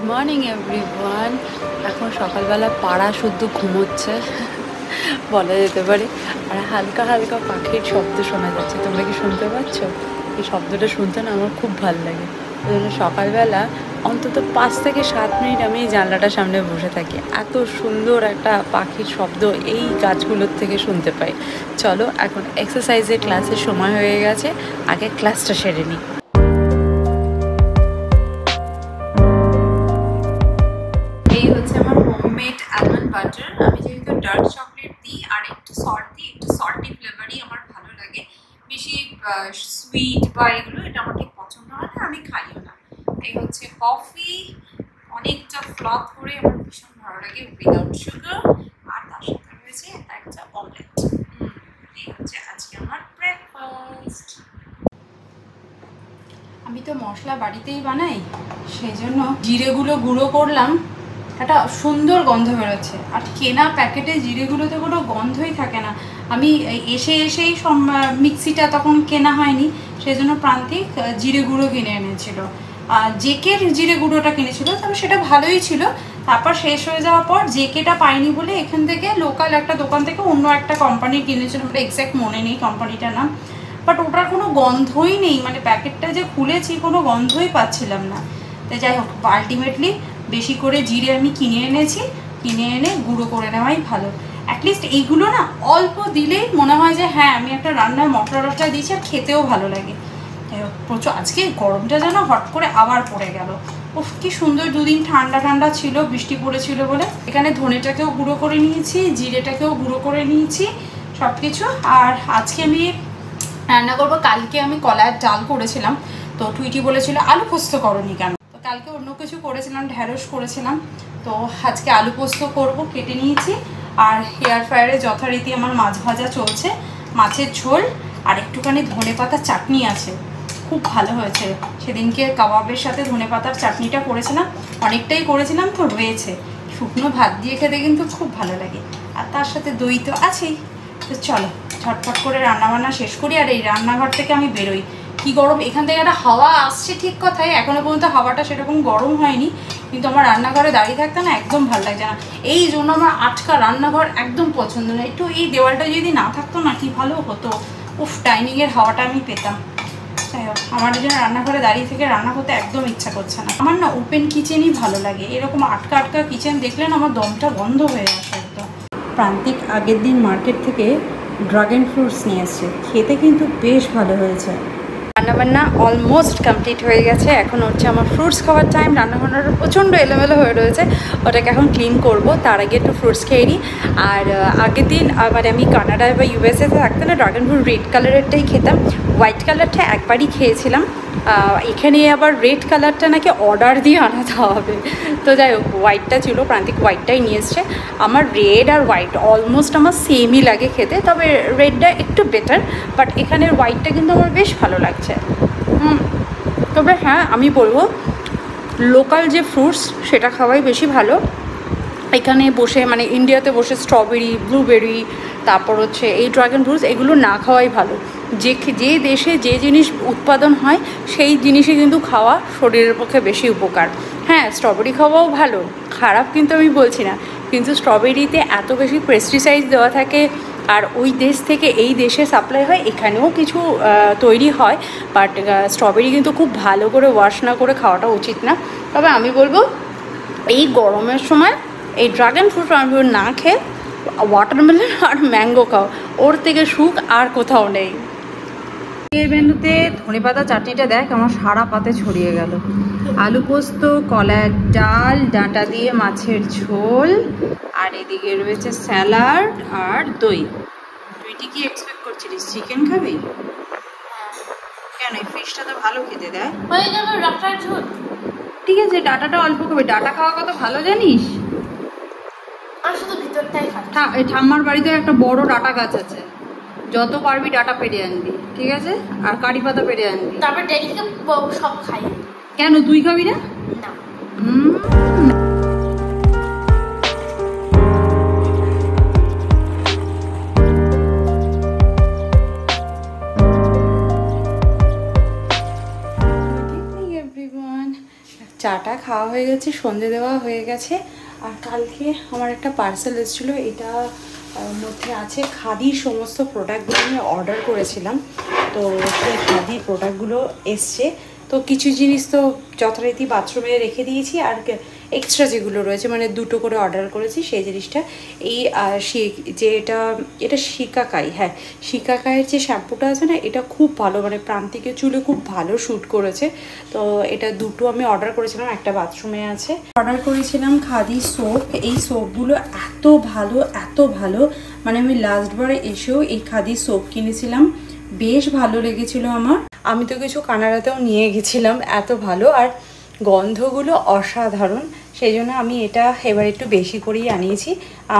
Morning everyone. এখন সকালবেলা পাড়া শুদ্ধ ঘুমোচ্ছে বলা যেতে পারে, আর হালকা হালকা পাখির শব্দ শোনা যাচ্ছে। তোমরা কি শুনতে পাচ্ছ? এই শব্দটা শুনতে না আমার খুব ভালো লাগে। ওই জন্য সকালবেলা অন্তত 5 থেকে 7 মিনিট আমি এই জানলাটার সামনে বসে থাকি। এত সুন্দর একটা পাখির শব্দ এই গাছগুলোর থেকে শুনতে পাই। চলো, এখন এক্সারসাইজের ক্লাসের সময় হয়ে গেছে, আগে ক্লাসটা সেরে নিই। এই হচ্ছে আমার হোমমেড আলমন্ড বাটার। আমি যেহেতু ডার্ক চকলেট দিই আর একটু সল্ট দিই, একটু সল্টি ফ্লেভারই আমার ভালো লাগে। বেশি সুইট বা এগুলো এটা আমার ঠিক পছন্দ হয় না, আমি খাইও না। এই হচ্ছে কফি, অনেকটা ফ্লথ করে আমার ভীষণ ভালো লাগে উইদাউট সুগার, আর তার সাথে রয়েছে একটা অমলেট। এই হচ্ছে আজকে আমার ব্রেকফাস্ট। আমি তো মশলা বাড়িতেই বানাই, সেই জন্য জিরেগুলো গুঁড়ো করলাম, একটা সুন্দর গন্ধ বেরোচ্ছে। আর কেনা প্যাকেটে জিরেগুলোতে কোনো গন্ধই থাকে না। আমি এসেই মিক্সিটা তখন কেনা হয়নি, সেই জন্য প্রান্তিক জিরে গুঁড়ো কিনে এনেছিল। জেকের জিরে গুঁড়োটা কিনেছিল, তবে সেটা ভালোই ছিল। তারপর শেষ হয়ে যাওয়ার পর জেকেটা পাইনি বলে এখান থেকে লোকাল একটা দোকান থেকে অন্য একটা কোম্পানির কিনেছিল, ওটা এক্স্যাক্ট মনে নেই কোম্পানিটার নাম। বাট ওটার কোনো গন্ধই নেই, মানে প্যাকেটটা যে খুলেছি কোনো গন্ধই পাচ্ছিলাম না। তো যাই হোক, আলটিমেটলি বেশি করে জিরে আমি কিনে এনেছি, কিনে এনে গুঁড়ো করে নেওয়াই ভালো। অ্যাটলিস্ট এইগুলো না অল্প দিলেই মনে হয় যে হ্যাঁ আমি একটা রান্নায় মশলা দিয়েছি, আর খেতেও ভালো লাগে। প্রচুর আজকে গরমটা যেন হট করে আবার পড়ে গেল। উফ, কি সুন্দর দুদিন ঠান্ডা ঠান্ডা ছিল, বৃষ্টি পড়েছিল বলে। এখানে ধনেটাকেও গুঁড়ো করে নিয়েছি, জিরেটাকেও গুঁড়ো করে নিয়েছি, সব কিছু। আর আজকে আমি রান্না করবো। কালকে আমি কলার ডাল করেছিলাম, তো টুইটি বলেছিল আলু পোস্ত করনি কেন, তো কালকে অন্য কিছু করেছিলাম, ঢ্যাঁড়স করেছিলাম। তো আজকে আলু পোস্ত করব, কেটে নিয়েছি। আর এয়ার ফ্রায়ারে যথারীতি আমার মাছ ভাজা চলছে, মাছের ঝোল আর একটুখানি ধনেপাতা চাটনি আছে, খুব ভালো হয়েছে। সেদিনকে কাবাবের সাথে ধনেপাতার চাটনিটা করেছিলাম, অনেকটাই করেছিলাম, তো রয়েছে। শুকনো ভাত দিয়ে খেতে কিন্তু খুব ভালো লাগে, আর তার সাথে দই তো আছেই। তো চলো ঝটপট করে রান্নাবান্না শেষ করি, আর এই রান্নাঘর থেকে আমি বেরোই। কি গরম! এখান থেকে একটা হাওয়া আসছে ঠিক কথাই, এখনো পর্যন্ত হাওয়াটা সেরকম গরম হয়নি, কিন্তু আমার রান্নাঘরে দাঁড়িয়ে থাকতে না একদম ভালো লাগছে না। এই জন্য আমার আটকা রান্নাঘর একদম পছন্দ না। একটু এই দেওয়ালটা যদি না থাকতো না কি ভালো হতো। উফ, ডাইনিংয়ের হাওয়াটা আমি পেতাম। যাই হোক, আমার জন্য রান্নাঘরে দাঁড়িয়ে থেকে রান্না করতে একদম ইচ্ছা করছে না। আমার না ওপেন কিচেনই ভালো লাগে, এরকম আটকা আটকা কিচেন দেখলে না আমার দমটা বন্ধ হয়ে আসে একদম। প্রান্তিক আগের দিন মার্কেট থেকে ড্রাগন ফ্রুটস নিয়ে এসছে, খেতে কিন্তু বেশ ভালো হয়েছে। রান্নাবান্না অলমোস্ট কমপ্লিট হয়ে গেছে, এখন হচ্ছে আমার ফ্রুটস খাওয়ার টাইম। রান্নাবান্নাটা প্রচণ্ড এলোমেলো হয়ে রয়েছে, ওটাকে এখন ক্লিন করব। তার আগে একটু ফ্রুটস খেয়ে নিই। আর আগের দিন মানে আমি কানাডায় বা ইউএসএতে থাকতে না ড্রাগন ফ্রুট রেড কালারেরটাই খেতাম, হোয়াইট কালারটা একবারই খেয়েছিলাম। এখানে আবার রেড কালারটা নাকি অর্ডার দিয়ে আনাতে হবে। তো যাই হোক, হোয়াইটটা ছিল, প্রান্তিক হোয়াইটটাই নিয়ে এসছে। আমার রেড আর হোয়াইট অলমোস্ট আমার সেমই লাগে খেতে, তবে রেডটা একটু বেটার, বাট এখানের হোয়াইটটা কিন্তু আমার বেশ ভালো লাগছে। তবে হ্যাঁ, আমি বলবো লোকাল যে ফ্রুটস সেটা খাওয়াই বেশি ভালো। এখানে বসে মানে ইন্ডিয়াতে বসে স্ট্রবেরি, ব্লুবেরি, তারপর হচ্ছে এই ড্রাগন ফ্রুটস, এগুলো না খাওয়াই ভালো। যে দেশে যে জিনিস উৎপাদন হয় সেই জিনিসই কিন্তু খাওয়া শরীরের পক্ষে বেশি উপকার। হ্যাঁ, স্ট্রবেরি খাওয়াও ভালো, খারাপ কিন্তু আমি বলছি না, কিন্তু স্ট্রবেরিতে এত বেশি পেস্টিসাইড দেওয়া থাকে, আর ওই দেশ থেকে এই দেশে সাপ্লাই হয়, এখানেও কিছু তৈরি হয়, বাট স্ট্রবেরি কিন্তু খুব ভালো করে ওয়াশ না করে খাওয়াটা উচিত না। তবে আমি বলবো এই গরমের সময় এই ড্রাগন ফ্রুট না খেয়ে ওয়াটারমেলন আর ম্যাঙ্গো খাও, ওর থেকে সুখ আর কোথাও নেই। এই মেনুতে ধনেপাতা চাটনিটা দেখ আমার সারা পাতে ছড়িয়ে গেল। আলু পোস্ত, কলার ডাল, ডাঁটা দিয়ে মাছের ঝোল, আর এদিকে রয়েছে স্যালাড আর দই। তুই কি এক্সপেক্ট করছিলিস চিকেন খাবি? কেন, এই ফিশটা তো ভালো খেতে দেয়। ঠিক আছে, ডাটাটা অল্প খাবি, ডাটা খাওয়া কত ভালো জানিস? ঠাম্মার বাড়িতে একটা বড় ডাটা গাছ আছে, যত পারবি ডাটা পেরে আনবি, ঠিক আছে? আর কারি পাতা পেরে আনবি। তারপর ডেলিকে সব খাই। কেন, তুই খাবি না? চাটা খাওয়া হয়ে গেছে, সন্ধে দেওয়া হয়ে গেছে। আর কালকে আমার একটা পার্সেল এসেছিলো, এটা মধ্যে আছে খাদির সমস্ত প্রোডাক্টগুলো আমি অর্ডার করেছিলাম। তো সেই খাদির প্রোডাক্টগুলো এসছে। তো কিছু জিনিস তো যথারীতি বাথরুমে রেখে দিয়েছি, আর এক্সট্রা যেগুলো রয়েছে মানে 2টো করে অর্ডার করেছি সেই জিনিসটা। এই যে এটা শিকাকাই, হ্যাঁ শিকাকাইয়ের যে শ্যাম্পুটা আছে না, এটা খুব ভালো, মানে প্রান্তিকের চুলে খুব ভালো শ্যুট করেছে। তো এটা 2টো আমি অর্ডার করেছিলাম, একটা বাথরুমে আছে। অর্ডার করেছিলাম খাদি সোপ। এই সোপগুলো এত ভালো, মানে আমি লাস্টবারে এসেও এই খাদি সোপ কিনেছিলাম, বেশ ভালো লেগেছিল আমার। আমি তো কিছু কানাডাতেও নিয়ে গেছিলাম, এত ভালো, আর গন্ধগুলো অসাধারণ। সেই জন্য আমি এটা এবার একটু বেশি করেই আনিয়েছি।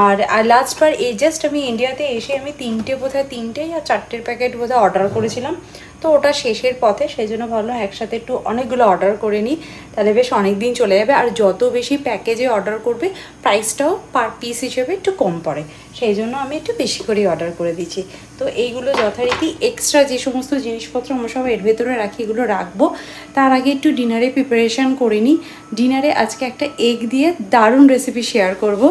আর লাস্টবার জাস্ট আমি ইন্ডিয়াতে এসে আমি 3টেই আর 4টের প্যাকেট বোধহয় অর্ডার করেছিলাম। তো ওটা শেষের পথে, সেই জন্য ভাবলাম একসাথে একটু অনেকগুলো অর্ডার করে নিই, তাহলে বেশ অনেক দিন চলে যাবে। আর যত বেশি প্যাকেজে অর্ডার করবে প্রাইসটাও পার পিস হিসেবে একটু কম পড়ে, সেই জন্য আমি একটু বেশি করেই অর্ডার করে দিচ্ছি। তো এইগুলো যথারীতি এক্সট্রা যে সমস্ত জিনিসপত্র আমরা সব এর ভেতরে রাখি, এগুলো রাখবো। তার আগে একটু ডিনারে প্রিপারেশান করে নিই। ডিনারে আজকে একটা এগ দিয়ে দারুণ রেসিপি শেয়ার করব।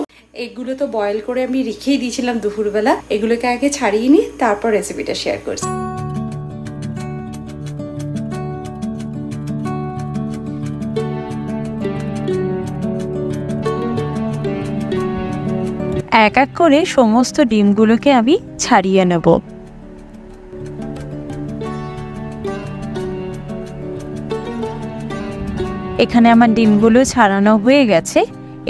এগগুলো তো বয়েল করে আমি রেখেই দিয়েছিলাম দুপুরবেলা, এগুলোকে আগে ছাড়িয়ে নিই, তারপর রেসিপিটা শেয়ার করছি। এক এক করে সমস্ত ডিমগুলোকে আমি ছাড়িয়ে নেব। এখানে আমার ডিমগুলো ছাড়ানো হয়ে গেছে।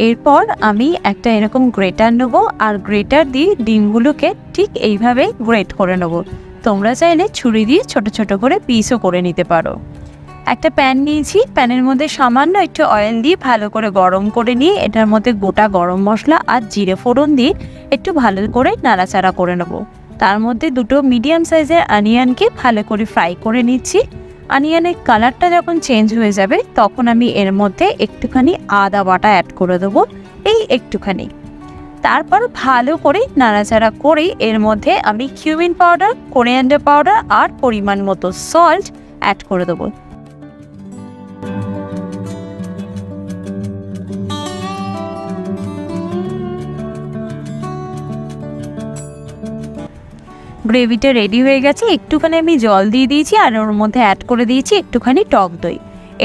এরপর আমি একটা এরকম গ্রেটার নেব, আর গ্রেটার দিয়ে ডিমগুলোকে ঠিক এইভাবে গ্রেট করে নেব। তোমরা চাইলে ছুরি দিয়ে ছোট ছোট করে পিসও করে নিতে পারো। একটা প্যান নিয়েছি, প্যানের মধ্যে সামান্য একটু অয়েল দিয়ে ভালো করে গরম করে নিয়ে এটার মধ্যে গোটা গরম মশলা আর জিরে ফোড়ন দিয়ে একটু ভালো করে নাড়াচাড়া করে নেব। তার মধ্যে 2টো মিডিয়াম সাইজের অনিয়নকে ভালো করে ফ্রাই করে নিচ্ছি। অনিয়নের কালারটা যখন চেঞ্জ হয়ে যাবে তখন আমি এর মধ্যে একটুখানি আদা বাটা অ্যাড করে দেবো, এই একটুখানি। তারপর ভালো করে নাড়াচাড়া করে এর মধ্যে আমি কিউমিন পাউডার, কোরিয়ান্ডার পাউডার আর পরিমাণ মতো সল্ট অ্যাড করে দেবো। গ্রেভিটা রেডি হয়ে গেছে। একটুখানি আমি জল দিয়ে দিয়েছি, আর ওর মধ্যে অ্যাড করে দিয়েছি একটুখানি টক দই।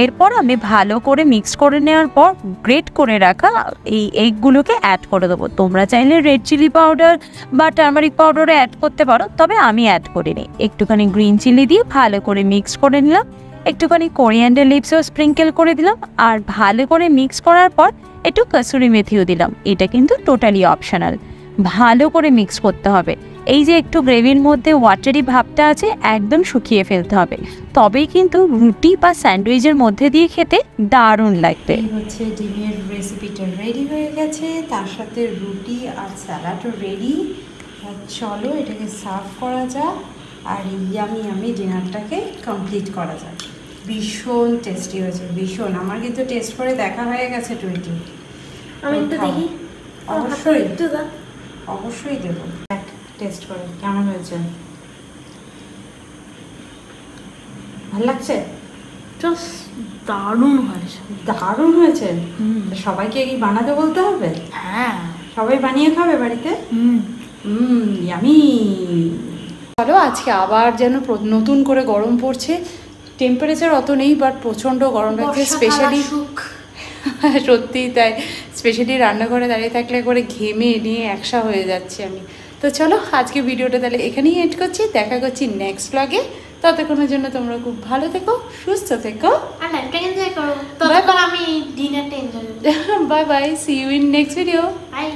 এরপর আমি ভালো করে মিক্স করে নেওয়ার পর গ্রেট করে রাখা এই এগগুলোকে অ্যাড করে দেবো। তোমরা চাইলে রেড চিলি পাউডার বা টার্মারিক পাউডারও অ্যাড করতে পারো, তবে আমি অ্যাড করিনি। একটুখানি গ্রিন চিলি দিয়ে ভালো করে মিক্স করে নিলাম, একটুখানি কোরিয়ান্ডার লিভসও স্প্রিঙ্কেল করে দিলাম, আর ভালো করে মিক্স করার পর একটু কসুরি মেথিও দিলাম। এটা কিন্তু টোটালি অপশনাল, ভালো করে মিক্স করতে হবে। এই যে একটু গ্রেভির মধ্যে ওয়াটারি ভাবটা আছে, একদম শুকিয়ে ফেলতে হবে, তবেই কিন্তু রুটি বা স্যান্ডউইচের মধ্যে দিয়ে খেতে দারুণ লাগবে। এই হচ্ছে ডিমের রেসিপিটা রেডি হয়ে গেছে, তার সাথে রুটি আর স্যালাডও রেডি। চলো এটাকে সার্ভ করা যাক, আর ইয়ামি ডিনারটাকে কমপ্লিট করা যাক। ভীষণ টেস্টি হয়েছে, ভীষণ। আমার কিন্তু টেস্ট করে দেখা হয়ে গেছে 20। আমি একটু দেখি। অবশ্যই একটু দাও। অবশ্যই দেবো, টেস্ট করে কেমন হয়েছে। ভালো লাগছে? দারুণ হয়েছে। দারুণ হয়েছে। সবাইকে কি বানাতে বলতে হবে? হ্যাঁ, সবাই বানিয়ে খাবে বাড়িতে। ইয়ামি। চলো আজকে আবার যেন নতুন করে গরম পড়ছে। টেম্পারেচার অত নেই, বাট প্রচণ্ড গরম লাগছে, স্পেশালি সত্যিই তাই। স্পেশালি রান্নাঘরে দাঁড়িয়ে থাকলে করে ঘেমে নিয়ে একসা হয়ে যাচ্ছে আমি। তো চলো আজকে ভিডিওটা তাহলে এখানেই এন্ড করছি, দেখা করছি নেক্সট ব্লগে। ততক্ষণের জন্য তোমরা খুব ভালো থেকো, সুস্থ থেকো, আর লাইফটা এনজয় করো। ততক্ষণ আমি ডিনারটা এনজয় করব। Bye bye, see you in next video. By.